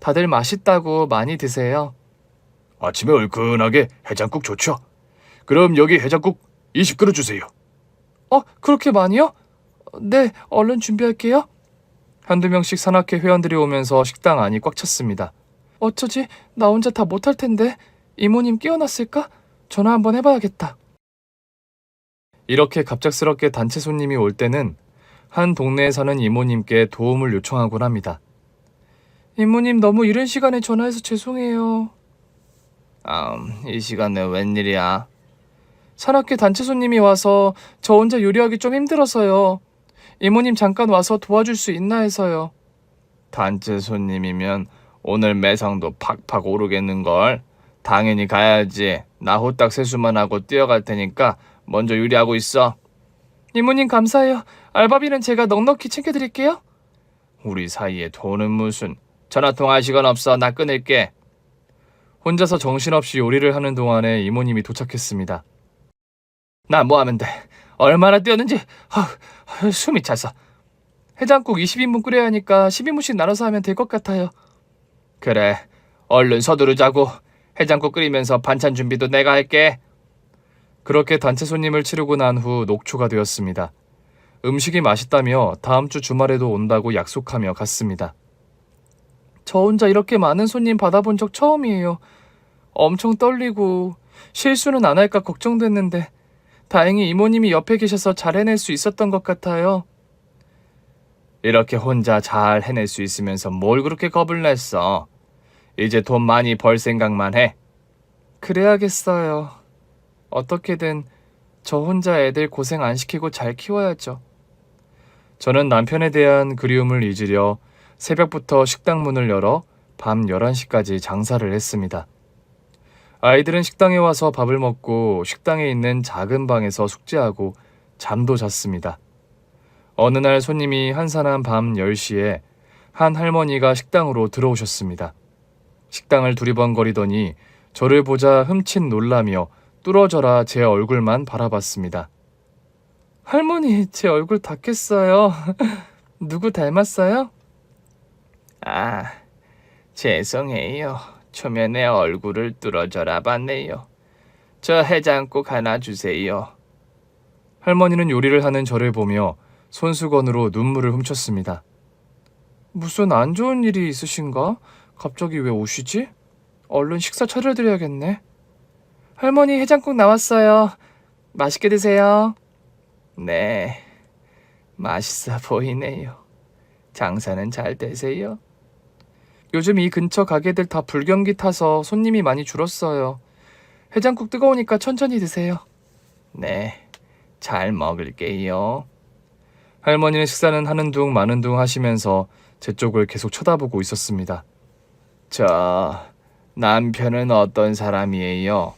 다들 맛있다고 많이 드세요. 아침에 얼큰하게 해장국 좋죠? 그럼 여기 해장국 20그릇 주세요. 그렇게 많이요? 네, 얼른 준비할게요. 한두 명씩 산악회 회원들이 오면서 식당 안이 꽉 찼습니다. 어쩌지? 나 혼자 다 못할 텐데. 이모님 깨어났을까? 전화 한번 해봐야겠다. 이렇게 갑작스럽게 단체 손님이 올 때는 한 동네에 사는 이모님께 도움을 요청하곤 합니다. 이모님 너무 이른 시간에 전화해서 죄송해요. 이 시간에 웬일이야? 산악회 단체 손님이 와서 저 혼자 요리하기 좀 힘들어서요. 이모님 잠깐 와서 도와줄 수 있나 해서요. 단체 손님이면 오늘 매상도 팍팍 오르겠는걸. 당연히 가야지. 나 후딱 세수만 하고 뛰어갈 테니까 먼저 요리하고 있어. 이모님 감사해요. 알바비는 제가 넉넉히 챙겨드릴게요. 우리 사이에 돈은 무슨. 전화통화할 시간 없어. 나 끊을게. 혼자서 정신없이 요리를 하는 동안에 이모님이 도착했습니다. 나 뭐 하면 돼? 얼마나 뛰었는지 숨이 차서. 해장국 20인분 끓여야 하니까 10인분씩 나눠서 하면 될 것 같아요. 그래, 얼른 서두르자고. 해장국 끓이면서 반찬 준비도 내가 할게. 그렇게 단체 손님을 치르고 난 후 녹초가 되었습니다. 음식이 맛있다며 다음 주 주말에도 온다고 약속하며 갔습니다. 저 혼자 이렇게 많은 손님 받아본 적 처음이에요. 엄청 떨리고 실수는 안 할까 걱정됐는데 다행히 이모님이 옆에 계셔서 잘 해낼 수 있었던 것 같아요. 이렇게 혼자 잘 해낼 수 있으면서 뭘 그렇게 겁을 냈어? 이제 돈 많이 벌 생각만 해. 그래야겠어요. 어떻게든 저 혼자 애들 고생 안 시키고 잘 키워야죠. 저는 남편에 대한 그리움을 잊으려 새벽부터 식당 문을 열어 밤 11시까지 장사를 했습니다. 아이들은 식당에 와서 밥을 먹고 식당에 있는 작은 방에서 숙제하고 잠도 잤습니다. 어느 날 손님이 한산한 밤 10시에 한 할머니가 식당으로 들어오셨습니다. 식당을 두리번거리더니 저를 보자 흠칫 놀라며 뚫어져라 제 얼굴만 바라봤습니다. 할머니, 제 얼굴 다 깼어요. 누구 닮았어요? 죄송해요. 초면에 얼굴을 뚫어져라 봤네요. 저 해장국 하나 주세요. 할머니는 요리를 하는 저를 보며 손수건으로 눈물을 훔쳤습니다. 무슨 안 좋은 일이 있으신가? 갑자기 왜 오시지? 얼른 식사 차려드려야겠네. 할머니, 해장국 나왔어요. 맛있게 드세요. 네, 맛있어 보이네요. 장사는 잘 되세요? 요즘 이 근처 가게들 다 불경기 타서 손님이 많이 줄었어요. 해장국 뜨거우니까 천천히 드세요. 네, 잘 먹을게요. 할머니는 식사는 하는 둥 마는 둥 하시면서 제 쪽을 계속 쳐다보고 있었습니다. 남편은 어떤 사람이에요?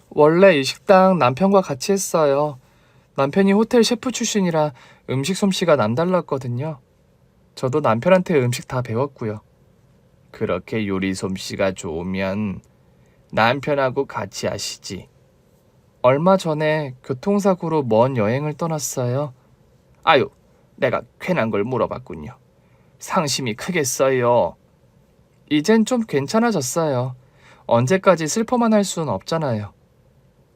원래 이 식당 남편과 같이 했어요. 남편이 호텔 셰프 출신이라 음식 솜씨가 남달랐거든요. 저도 남편한테 음식 다 배웠고요. 그렇게 요리 솜씨가 좋으면 남편하고 같이 하시지. 얼마 전에 교통사고로 먼 여행을 떠났어요. 아유, 내가 괜한 걸 물어봤군요. 상심이 크겠어요. 이젠 좀 괜찮아졌어요. 언제까지 슬퍼만 할 수는 없잖아요.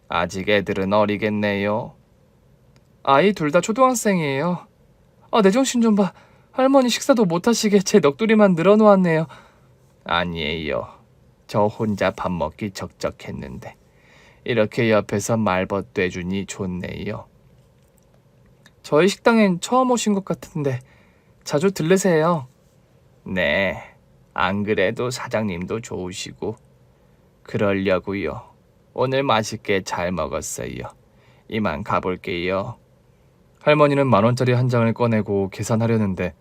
아직 애들은 어리겠네요. 아이 둘 다 초등학생이에요. 내 정신 좀 봐. 할머니 식사도 못하시게 제 넋두리만 늘어놓았네요. 아니에요. 저 혼자 밥 먹기 적적했는데 이렇게 옆에서 말벗도 해주니 좋네요. 저희 식당엔 처음 오신 것 같은데 자주 들르세요. 네, 안 그래도 사장님도 좋으시고 그러려고요. 오늘 맛있게 잘 먹었어요. 이만 가볼게요. 할머니는 10,000원짜리 한 장을 꺼내고 계산하려는데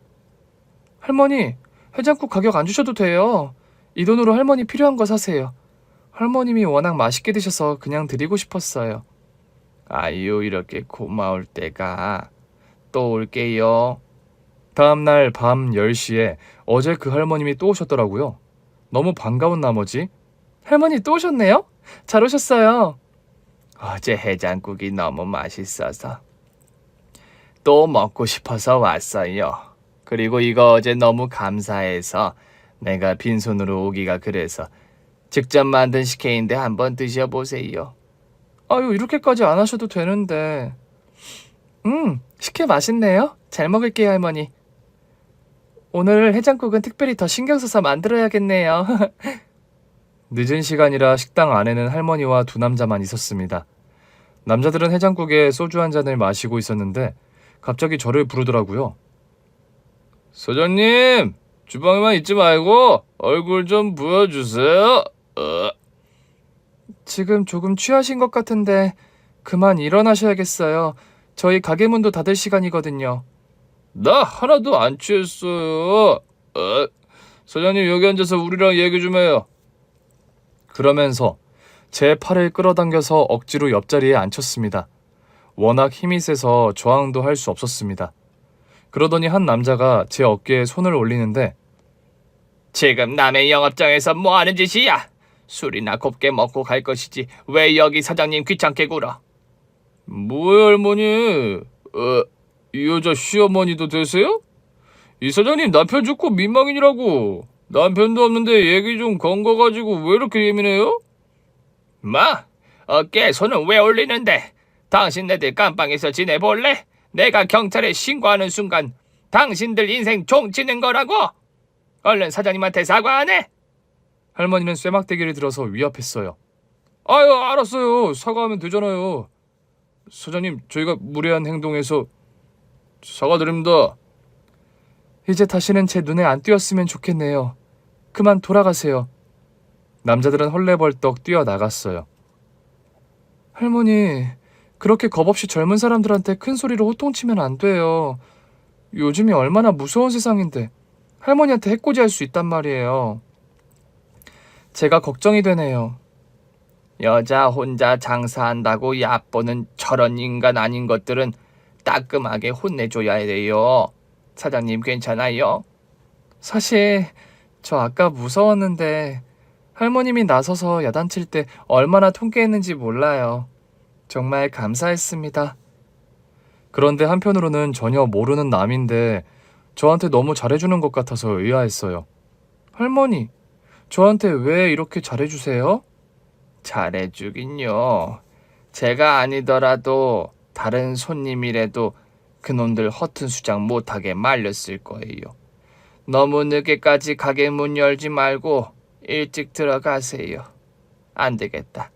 할머니, 해장국 가격 안 주셔도 돼요. 이 돈으로 할머니 필요한 거 사세요. 할머님이 워낙 맛있게 드셔서 그냥 드리고 싶었어요. 아유, 이렇게 고마울 때가. 또 올게요. 다음날 밤 10시에 어제 그 할머님이 또 오셨더라고요. 너무 반가운 나머지 할머니 또 오셨네요? 잘 오셨어요. 어제 해장국이 너무 맛있어서 또 먹고 싶어서 왔어요. 그리고 이거 어제 너무 감사해서 내가 빈손으로 오기가 그래서 직접 만든 식혜인데 한번 드셔보세요. 아유, 이렇게까지 안 하셔도 되는데. 식혜 맛있네요. 잘 먹을게요, 할머니. 오늘 해장국은 특별히 더 신경 써서 만들어야겠네요. 늦은 시간이라 식당 안에는 할머니와 두 남자만 있었습니다. 남자들은 해장국에 소주 한 잔을 마시고 있었는데 갑자기 저를 부르더라고요. 사장님, 주방에만 있지 말고 얼굴 좀 보여주세요. 지금 조금 취하신 것 같은데 그만 일어나셔야겠어요. 저희 가게 문도 닫을 시간이거든요. 나 하나도 안 취했어요. 사장님, 여기 앉아서 우리랑 얘기 좀 해요. 그러면서 제 팔을 끌어당겨서 억지로 옆자리에 앉혔습니다. 워낙 힘이 세서 저항도 할 수 없었습니다. 그러더니 한 남자가 제 어깨에 손을 올리는데 지금 남의 영업장에서 뭐 하는 짓이야? 술이나 곱게 먹고 갈 것이지 왜 여기 사장님 귀찮게 굴어? 뭐야, 할머니? 이 여자 시어머니도 되세요? 이 사장님 남편 좋고 민망인이라고. 남편도 없는데 얘기 좀 건 거 가지고 왜 이렇게 예민해요? 뭐? 어깨에 손을 왜 올리는데? 당신네들 깜빵에서 지내볼래? 내가 경찰에 신고하는 순간 당신들 인생 종치는 거라고? 얼른 사장님한테 사과 안 해? 할머니는 쇠막대기를 들어서 위협했어요. 아유, 알았어요. 사과하면 되잖아요. 사장님, 저희가 무례한 행동해서 사과드립니다. 이제 다시는 제 눈에 안 띄었으면 좋겠네요. 그만 돌아가세요. 남자들은 헐레벌떡 뛰어나갔어요. 할머니, 그렇게 겁없이 젊은 사람들한테 큰 소리로 호통치면 안 돼요. 요즘이 얼마나 무서운 세상인데 할머니한테 해코지할 수 있단 말이에요. 제가 걱정이 되네요. 여자 혼자 장사한다고 얕보는 저런 인간 아닌 것들은 따끔하게 혼내줘야 돼요. 사장님 괜찮아요? 사실 저 아까 무서웠는데 할머님이 나서서 야단칠 때 얼마나 통쾌했는지 몰라요. 정말 감사했습니다. 그런데 한편으로는 전혀 모르는 남인데 저한테 너무 잘해주는 것 같아서 의아했어요. 할머니, 저한테 왜 이렇게 잘해주세요? 잘해주긴요. 제가 아니더라도 다른 손님이라도 그놈들 허튼 수작 못하게 말렸을 거예요. 너무 늦게까지 가게 문 열지 말고 일찍 들어가세요. 안 되겠다.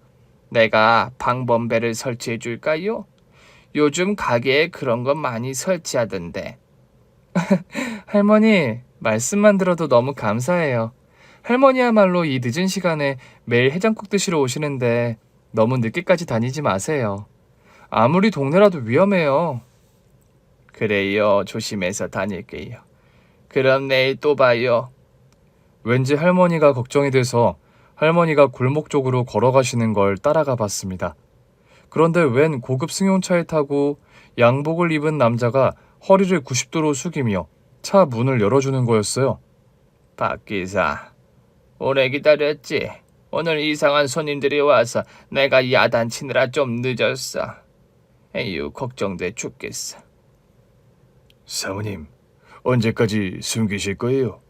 내가 방범배를 설치해 줄까요? 요즘 가게에 그런 거 많이 설치하던데. 할머니, 말씀만 들어도 너무 감사해요. 할머니야말로 이 늦은 시간에 매일 해장국 드시러 오시는데 너무 늦게까지 다니지 마세요. 아무리 동네라도 위험해요. 그래요. 조심해서 다닐게요. 그럼 내일 또 봐요. 왠지 할머니가 걱정이 돼서 할머니가 골목 쪽으로 걸어가시는 걸 따라가 봤습니다. 그런데 웬 고급 승용차에 타고 양복을 입은 남자가 허리를 90도로 숙이며 차 문을 열어주는 거였어요. 박 기사, 오래 기다렸지? 오늘 이상한 손님들이 와서 내가 야단치느라 좀 늦었어. 에휴, 걱정돼 죽겠어. 사모님, 언제까지 숨기실 거예요?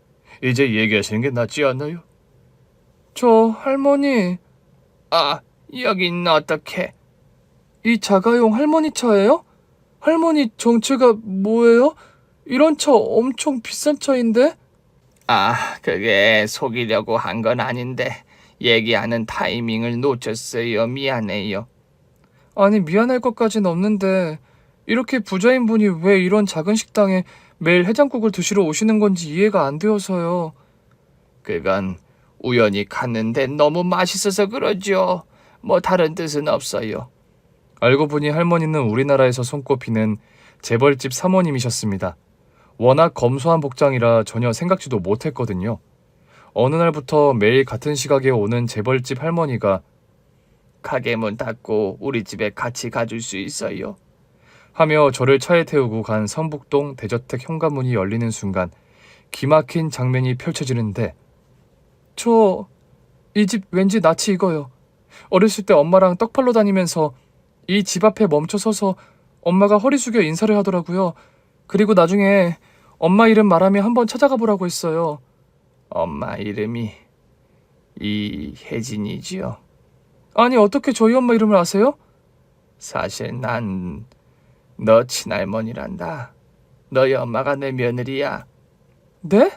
이제 얘기하시는 게 낫지 않나요? 저 할머니, 아, 여긴 어떻게? 이 자가용 할머니 차예요? 할머니 정체가 뭐예요? 이런 차 엄청 비싼 차인데? 아, 그게 속이려고 한 건 아닌데 얘기하는 타이밍을 놓쳤어요. 미안해요. 아니, 미안할 것까진 없는데 이렇게 부자인 분이 왜 이런 작은 식당에 매일 해장국을 드시러 오시는 건지 이해가 안 되어서요. 그건 우연히 갔는데 너무 맛있어서 그러죠. 뭐 다른 뜻은 없어요. 알고 보니 할머니는 우리나라에서 손꼽히는 재벌집 사모님이셨습니다. 워낙 검소한 복장이라 전혀 생각지도 못했거든요. 어느 날부터 매일 같은 시각에 오는 재벌집 할머니가 가게 문 닫고 우리 집에 같이 가줄 수 있어요? 하며 저를 차에 태우고 간 성북동 대저택 현관문이 열리는 순간 기막힌 장면이 펼쳐지는데 저 이 집 왠지 낯이 익어요. 어렸을 때 엄마랑 떡팔러 다니면서 이 집 앞에 멈춰 서서 엄마가 허리 숙여 인사를 하더라고요. 그리고 나중에 엄마 이름 말하며 한번 찾아가 보라고 했어요. 엄마 이름이 이혜진이지요. 아니 어떻게 저희 엄마 이름을 아세요? 사실 난 너 친할머니란다. 너희 엄마가 내 며느리야. 네?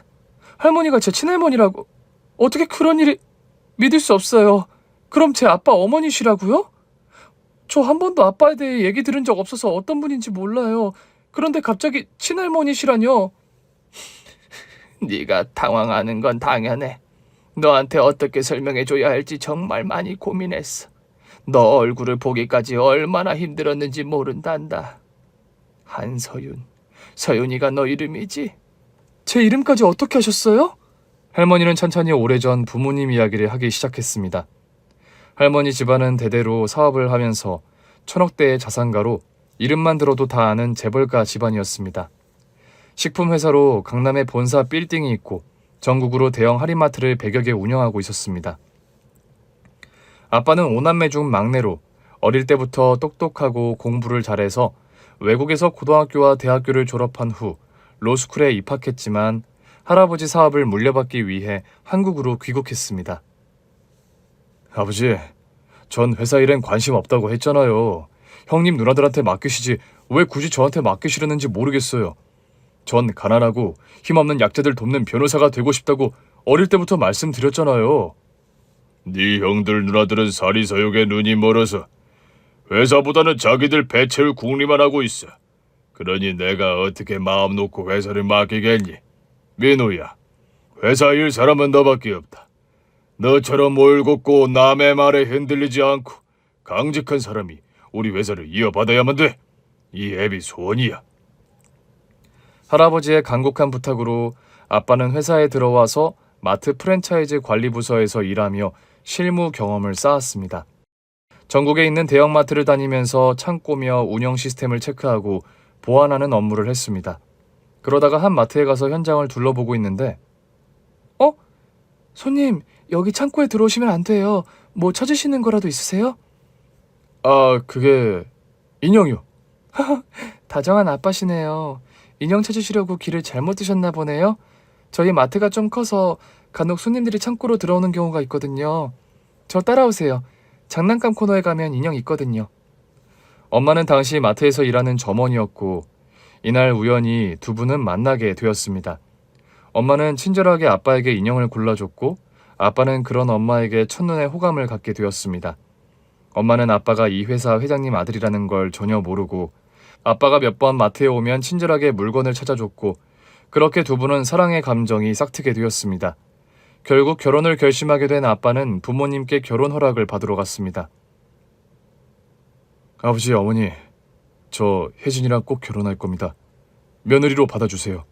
할머니가 제 친할머니라고? 어떻게 그런 일이... 믿을 수 없어요. 그럼 제 아빠 어머니시라고요? 저 한 번도 아빠에 대해 얘기 들은 적 없어서 어떤 분인지 몰라요. 그런데 갑자기 친할머니시라뇨? 네가 당황하는 건 당연해. 너한테 어떻게 설명해줘야 할지 정말 많이 고민했어. 너 얼굴을 보기까지 얼마나 힘들었는지 모른단다. 한서윤, 서윤이가 너 이름이지? 제 이름까지 어떻게 하셨어요? 할머니는 천천히 오래전 부모님 이야기를 하기 시작했습니다. 할머니 집안은 대대로 사업을 하면서 천억대의 자산가로 이름만 들어도 다 아는 재벌가 집안이었습니다. 식품회사로 강남에 본사 빌딩이 있고 전국으로 대형 할인마트를 100여 개 운영하고 있었습니다. 아빠는 5남매 중 막내로 어릴 때부터 똑똑하고 공부를 잘해서 외국에서 고등학교와 대학교를 졸업한 후 로스쿨에 입학했지만 할아버지 사업을 물려받기 위해 한국으로 귀국했습니다. 아버지, 전 회사 일엔 관심 없다고 했잖아요. 형님 누나들한테 맡기시지 왜 굳이 저한테 맡기시려는지 모르겠어요. 전 가난하고 힘없는 약자들 돕는 변호사가 되고 싶다고 어릴 때부터 말씀드렸잖아요. 네 형들 누나들은 사리사욕에 눈이 멀어서 회사보다는 자기들 배 채울 궁리만 하고 있어. 그러니 내가 어떻게 마음 놓고 회사를 맡기겠니? 민우야, 회사 일 사람은 너밖에 없다. 너처럼 올곧고 남의 말에 흔들리지 않고 강직한 사람이 우리 회사를 이어받아야만 돼. 이 애비 소원이야. 할아버지의 간곡한 부탁으로 아빠는 회사에 들어와서 마트 프랜차이즈 관리부서에서 일하며 실무 경험을 쌓았습니다. 전국에 있는 대형마트를 다니면서 창고며 운영 시스템을 체크하고 보완하는 업무를 했습니다. 그러다가 한 마트에 가서 현장을 둘러보고 있는데 손님, 여기 창고에 들어오시면 안 돼요. 뭐 찾으시는 거라도 있으세요? 그게 인형이요. 다정한 아빠시네요. 인형 찾으시려고 길을 잘못 드셨나 보네요. 저희 마트가 좀 커서 간혹 손님들이 창고로 들어오는 경우가 있거든요. 저 따라오세요. 장난감 코너에 가면 인형 있거든요. 엄마는 당시 마트에서 일하는 점원이었고 이날 우연히 두 분은 만나게 되었습니다. 엄마는 친절하게 아빠에게 인형을 골라줬고 아빠는 그런 엄마에게 첫눈에 호감을 갖게 되었습니다. 엄마는 아빠가 이 회사 회장님 아들이라는 걸 전혀 모르고 아빠가 몇 번 마트에 오면 친절하게 물건을 찾아줬고 그렇게 두 분은 사랑의 감정이 싹트게 되었습니다. 결국 결혼을 결심하게 된 아빠는 부모님께 결혼 허락을 받으러 갔습니다. 아버지, 어머니, 저 혜진이랑 꼭 결혼할 겁니다. 며느리로 받아주세요.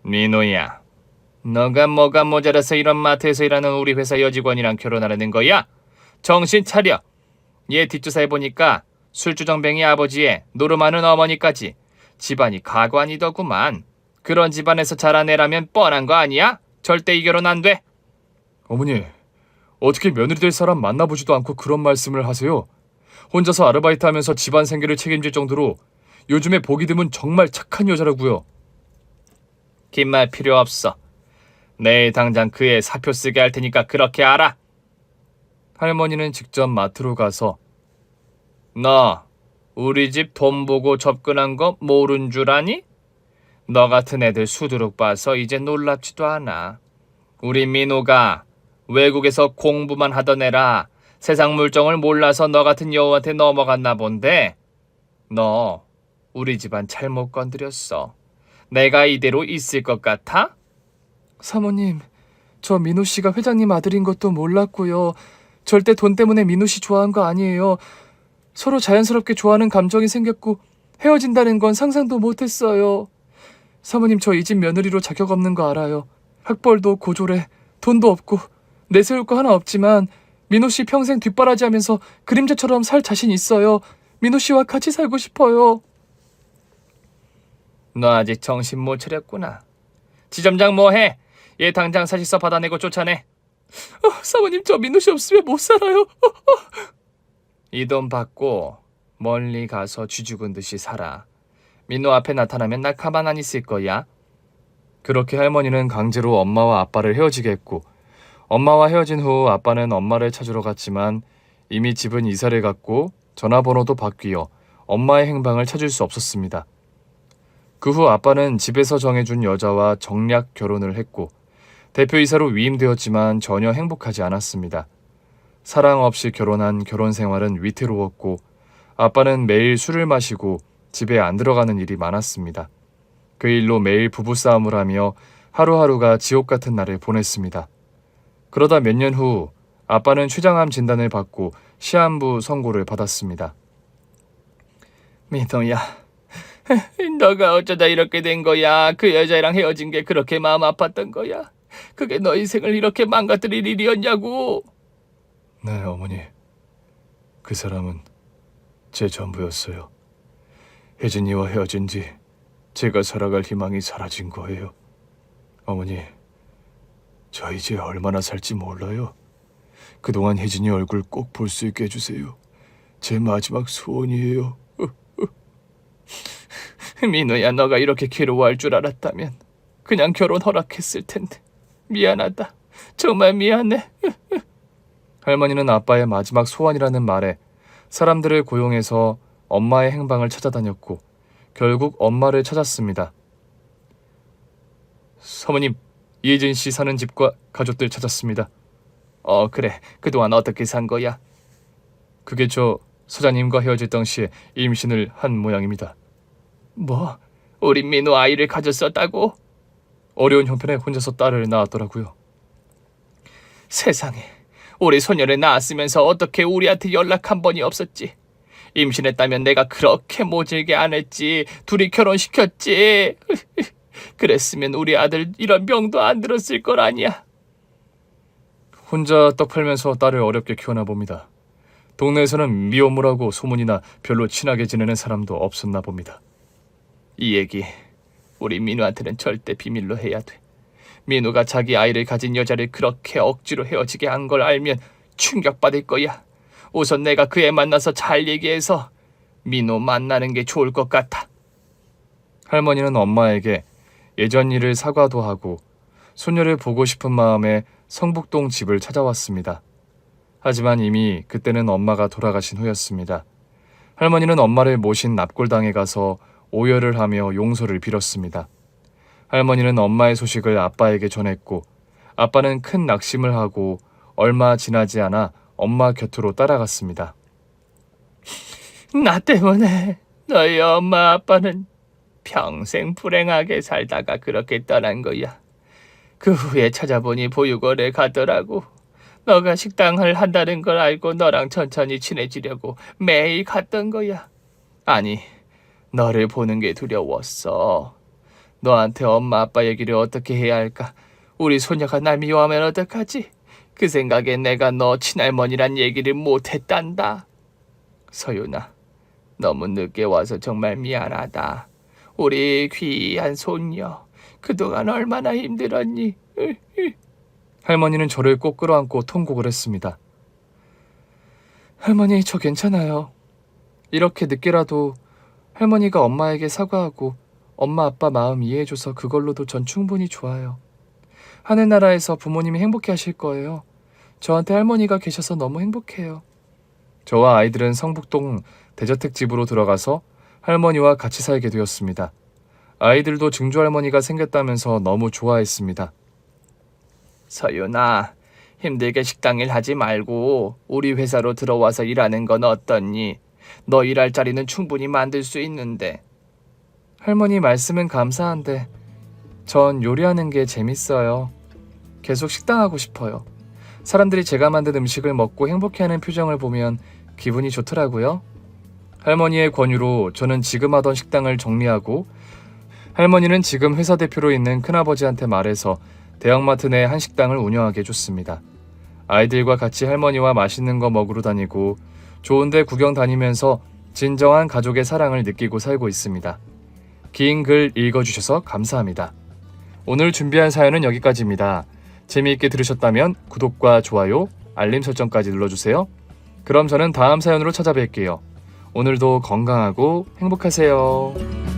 민호야, 너가 뭐가 모자라서 이런 마트에서 일하는 우리 회사 여직원이랑 결혼하려는 거야? 정신 차려. 얘 뒷조사해 보니까 술주정뱅이 아버지에 노름하는 어머니까지 집안이 가관이더구만. 그런 집안에서 자란 애라면 뻔한 거 아니야? 절대 이 결혼 안 돼. 어머니, 어떻게 며느리 될 사람 만나보지도 않고 그런 말씀을 하세요? 혼자서 아르바이트하면서 집안 생계를 책임질 정도로 요즘에 보기 드문 정말 착한 여자라고요. 긴 말 필요 없어. 내일 당장 그 애 사표 쓰게 할 테니까 그렇게 알아. 할머니는 직접 마트로 가서 너 우리 집 돈 보고 접근한 거 모른 줄 아니? 너 같은 애들 수두룩 봐서 이제 놀랍지도 않아. 우리 민호가 외국에서 공부만 하던 애라 세상 물정을 몰라서 너 같은 여우한테 넘어갔나 본데 너 우리 집안 잘못 건드렸어. 내가 이대로 있을 것 같아? 사모님, 저 민호 씨가 회장님 아들인 것도 몰랐고요. 절대 돈 때문에 민호 씨 좋아한 거 아니에요. 서로 자연스럽게 좋아하는 감정이 생겼고 헤어진다는 건 상상도 못했어요. 사모님, 저 이 집 며느리로 자격 없는 거 알아요. 학벌도 고졸해, 돈도 없고 내세울 거 하나 없지만 민호 씨 평생 뒷바라지하면서 그림자처럼 살 자신 있어요. 민호 씨와 같이 살고 싶어요. 너 아직 정신 못 차렸구나. 지점장 뭐해? 얘 당장 사직서 받아내고 쫓아내. 사모님, 저 민호 씨 없으면 못 살아요. 이 돈 받고 멀리 가서 쥐 죽은 듯이 살아. 민호 앞에 나타나면 나 가만 안 있을 거야. 그렇게 할머니는 강제로 엄마와 아빠를 헤어지게 했고, 엄마와 헤어진 후 아빠는 엄마를 찾으러 갔지만 이미 집은 이사를 갔고 전화번호도 바뀌어 엄마의 행방을 찾을 수 없었습니다. 그 후 아빠는 집에서 정해준 여자와 정략 결혼을 했고 대표이사로 위임되었지만 전혀 행복하지 않았습니다. 사랑 없이 결혼한 결혼 생활은 위태로웠고 아빠는 매일 술을 마시고 집에 안 들어가는 일이 많았습니다. 그 일로 매일 부부싸움을 하며 하루하루가 지옥 같은 날을 보냈습니다. 그러다 몇 년 후 아빠는 췌장암 진단을 받고 시한부 선고를 받았습니다. 민호야, 너가 어쩌다 이렇게 된 거야? 그 여자랑 헤어진 게 그렇게 마음 아팠던 거야? 그게 너 인생을 이렇게 망가뜨릴 일이었냐고? 네, 어머니. 그 사람은 제 전부였어요. 혜진이와 헤어진 뒤 제가 살아갈 희망이 사라진 거예요. 어머니, 저 이제 얼마나 살지 몰라요. 그동안 혜진이 얼굴 꼭 볼 수 있게 해주세요. 제 마지막 소원이에요. 민호야, 너가 이렇게 괴로워할 줄 알았다면 그냥 결혼 허락했을 텐데. 미안하다. 정말 미안해. 할머니는 아빠의 마지막 소원이라는 말에 사람들을 고용해서 엄마의 행방을 찾아다녔고 결국 엄마를 찾았습니다. 사모님, 이혜진 씨 사는 집과 가족들 찾았습니다. 그래. 그동안 어떻게 산 거야? 그게 저 사장님과 헤어질 당시에 임신을 한 모양입니다. 뭐? 우리 민호 아이를 가졌었다고? 어려운 형편에 혼자서 딸을 낳았더라고요. 세상에. 우리 소녀를 낳았으면서 어떻게 우리한테 연락 한 번이 없었지? 임신했다면 내가 그렇게 모질게 안 했지. 둘이 결혼시켰지. 그랬으면 우리 아들 이런 병도 안 들었을 걸 아니야. 혼자 떡 팔면서 딸을 어렵게 키워나 봅니다. 동네에서는 미혼모라고 소문이나 별로 친하게 지내는 사람도 없었나 봅니다. 이 얘기 우리 민우한테는 절대 비밀로 해야 돼. 민우가 자기 아이를 가진 여자를 그렇게 억지로 헤어지게 한 걸 알면 충격받을 거야. 우선 내가 그 애 만나서 잘 얘기해서 민우 만나는 게 좋을 것 같아. 할머니는 엄마에게 예전 일을 사과도 하고 소녀를 보고 싶은 마음에 성북동 집을 찾아왔습니다. 하지만 이미 그때는 엄마가 돌아가신 후였습니다. 할머니는 엄마를 모신 납골당에 가서 오열을 하며 용서를 빌었습니다. 할머니는 엄마의 소식을 아빠에게 전했고 아빠는 큰 낙심을 하고 얼마 지나지 않아 엄마 곁으로 따라갔습니다. 나 때문에 너희 엄마 아빠는 평생 불행하게 살다가 그렇게 떠난 거야. 그 후에 찾아보니 보육원에 가더라고. 너가 식당을 한다는 걸 알고 너랑 천천히 친해지려고 매일 갔던 거야. 아니, 너를 보는 게 두려웠어. 너한테 엄마 아빠 얘기를 어떻게 해야 할까? 우리 소녀가 날 미워하면 어떡하지? 그 생각에 내가 너 친할머니란 얘기를 못했단다. 서윤아, 너무 늦게 와서 정말 미안하다. 우리 귀한 손녀, 그동안 얼마나 힘들었니? 할머니는 저를 꼭 끌어안고 통곡을 했습니다. 할머니, 저 괜찮아요. 이렇게 늦게라도 할머니가 엄마에게 사과하고 엄마 아빠 마음 이해해줘서 그걸로도 전 충분히 좋아요. 하늘나라에서 부모님이 행복해 하실 거예요. 저한테 할머니가 계셔서 너무 행복해요. 저와 아이들은 성북동 대저택 집으로 들어가서 할머니와 같이 살게 되었습니다. 아이들도 증조할머니가 생겼다면서 너무 좋아했습니다. 서윤아, 힘들게 식당 일 하지 말고 우리 회사로 들어와서 일하는 건 어떻니? 너 일할 자리는 충분히 만들 수 있는데. 할머니 말씀은 감사한데 전 요리하는 게 재밌어요. 계속 식당 하고 싶어요. 사람들이 제가 만든 음식을 먹고 행복해하는 표정을 보면 기분이 좋더라고요. 할머니의 권유로 저는 지금 하던 식당을 정리하고 할머니는 지금 회사 대표로 있는 큰아버지한테 말해서 대형마트 내 한식당을 운영하게 해줬습니다. 아이들과 같이 할머니와 맛있는 거 먹으러 다니고 좋은 데 구경 다니면서 진정한 가족의 사랑을 느끼고 살고 있습니다. 긴 글 읽어주셔서 감사합니다. 오늘 준비한 사연은 여기까지입니다. 재미있게 들으셨다면 구독과 좋아요, 알림 설정까지 눌러주세요. 그럼 저는 다음 사연으로 찾아뵐게요. 오늘도 건강하고 행복하세요.